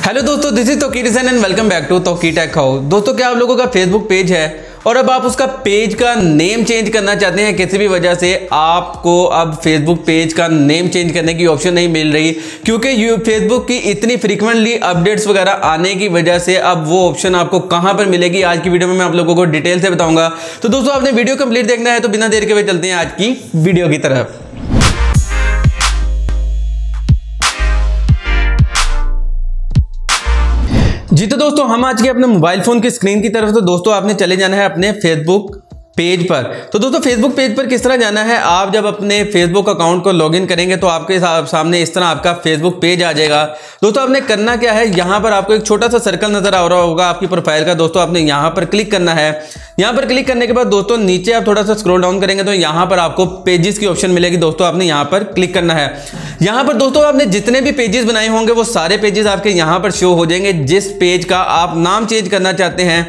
Hello दोस्तों, this is Tauqeer Hussain and welcome back to Tauqeer tech house. दोस्तों, क्या आप लोगों का फेसबुक पेज है और अब आप उसका पेज का नेम चेंज करना चाहते हैं? किसी भी वजह से आपको अब फेसबुक पेज का नेम चेंज करने की ऑप्शन नहीं मिल रही, क्योंकि फेसबुक की इतनी फ्रीक्वेंटली अपडेट्स वगैरह आने की वजह से अब वो ऑप्शन आपको कहां पर मिलेगी, आज की वीडियो में मैं आप लोगों को डिटेल से बताऊंगा। तो दोस्तों, आपने वीडियो कंप्लीट देखना है तो बिना देर के हुए चलते हैं आज की वीडियो की तरफ। जी तो दोस्तों, हम आज के अपने मोबाइल फोन की स्क्रीन की तरफ। तो दोस्तों, आपने चले जाना है अपने फेसबुक पेज पर। तो दोस्तों, फेसबुक पेज पर किस तरह जाना है, आप जब अपने फेसबुक अकाउंट को लॉगिन करेंगे तो आपके सामने इस तरह आपका फेसबुक पेज आ जाएगा। दोस्तों, आपने करना क्या है, यहाँ पर आपको एक छोटा सा सर्कल नजर आ रहा होगा आपकी प्रोफाइल का। दोस्तों, आपने यहाँ पर क्लिक करना है। यहाँ पर क्लिक करने के बाद दोस्तों नीचे आप थोड़ा सा स्क्रॉल डाउन करेंगे तो यहाँ पर आपको पेजेस की ऑप्शन मिलेगी। दोस्तों, आपने यहाँ पर क्लिक करना है। यहाँ पर दोस्तों आपने जितने भी पेजेस बनाए होंगे वो सारे पेजेस आपके यहाँ पर शो हो जाएंगे। जिस पेज का आप नाम चेंज करना चाहते हैं,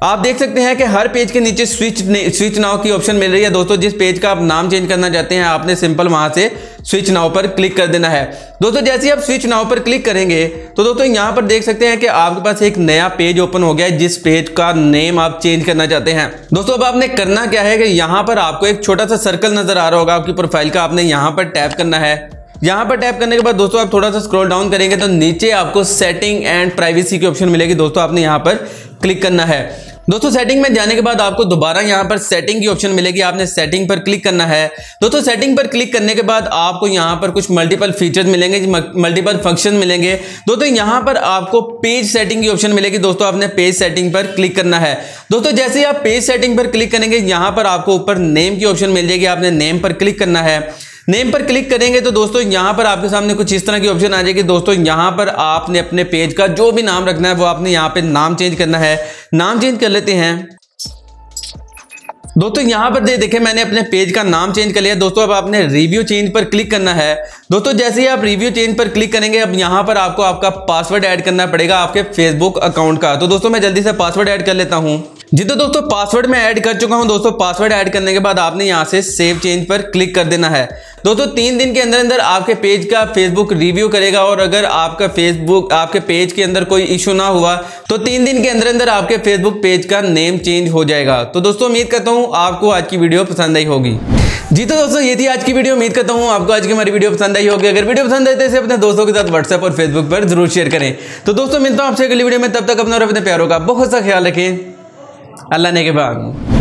आप देख सकते हैं कि हर पेज के नीचे स्विच नाउ की ऑप्शन मिल रही है। दोस्तों, जिस पेज का आप नाम चेंज करना चाहते हैं आपने सिंपल वहां से स्विच नाउ पर क्लिक कर देना है। दोस्तों, जैसे ही आप स्विच नाउ पर क्लिक करेंगे तो दोस्तों यहां पर देख सकते हैं कि आपके पास एक नया पेज ओपन हो गया है, जिस पेज का नेम आप चेंज करना चाहते हैं। दोस्तों, अब आपने करना क्या है कि यहां पर आपको एक छोटा सा सर्कल नजर आ रहा होगा आपकी प्रोफाइल का, आपने यहां पर टैप करना है। यहां पर टैप करने के बाद दोस्तों आप थोड़ा सा स्क्रॉल डाउन करेंगे तो नीचे आपको सेटिंग एंड प्राइवेसी की ऑप्शन मिलेगी। दोस्तों, आपने यहां पर क्लिक करना है। दोस्तों, सेटिंग में जाने के बाद आपको दोबारा यहां पर सेटिंग की ऑप्शन मिलेगी, आपने सेटिंग पर क्लिक करना है। दोस्तों, सेटिंग पर क्लिक करने के बाद आपको यहां पर कुछ मल्टीपल फीचर्स मिलेंगे, मल्टीपल फंक्शन मिलेंगे। दोस्तों, यहां पर आपको पेज सेटिंग की ऑप्शन मिलेगी। दोस्तों, आपने पेज सेटिंग पर क्लिक करना है। दोस्तों, जैसे ही आप पेज सेटिंग पर क्लिक करेंगे यहां पर आपको ऊपर नेम की ऑप्शन मिल जाएगी, आपने नेम पर क्लिक करना है। नेम पर क्लिक करेंगे तो दोस्तों यहां पर आपके सामने कुछ इस तरह की ऑप्शन आ जाएगी। दोस्तों, यहां पर आपने अपने पेज का जो भी नाम रखना है वो आपने यहां पे नाम चेंज करना है। नाम चेंज कर लेते हैं। दोस्तों, यहां पर देखें मैंने अपने पेज का नाम चेंज कर लिया। दोस्तों, अब आपने रिव्यू चेंज पर क्लिक करना है। दोस्तों, जैसे ही आप रिव्यू चेंज पर क्लिक करेंगे अब यहां पर आपको आपका पासवर्ड ऐड करना पड़ेगा आपके फेसबुक अकाउंट का। तो दोस्तों, मैं जल्दी से पासवर्ड ऐड कर लेता हूं। जी तो दोस्तों, पासवर्ड मैं ऐड कर चुका हूं। दोस्तों, पासवर्ड ऐड करने के बाद आपने यहां से सेव चेंज पर क्लिक कर देना है। दोस्तों, 3 दिन के अंदर अंदर आपके पेज का फेसबुक रिव्यू करेगा और अगर आपका फेसबुक आपके पेज के अंदर कोई इशू ना हुआ तो 3 दिन के अंदर अंदर आपके फेसबुक पेज का नेम चेंज हो जाएगा। तो दोस्तों, उम्मीद करता हूं आपको आज की वीडियो पसंद आई होगी। जी तो दोस्तों, ये थी आज की वीडियो। उम्मीद करता हूं आपको आज की हमारी वीडियो पसंद आई होगी। अगर वीडियो पसंद आई तो इसे अपने दोस्तों के साथ व्हाट्सएप और फेसबुक पर जरूर शेयर करें। तो दोस्तों, मिलता हूं आपसे अगली वीडियो में, तब तक अपना और अपने प्यारों का बहुत सा ख्याल रखें। अल्लाह ने के बाद।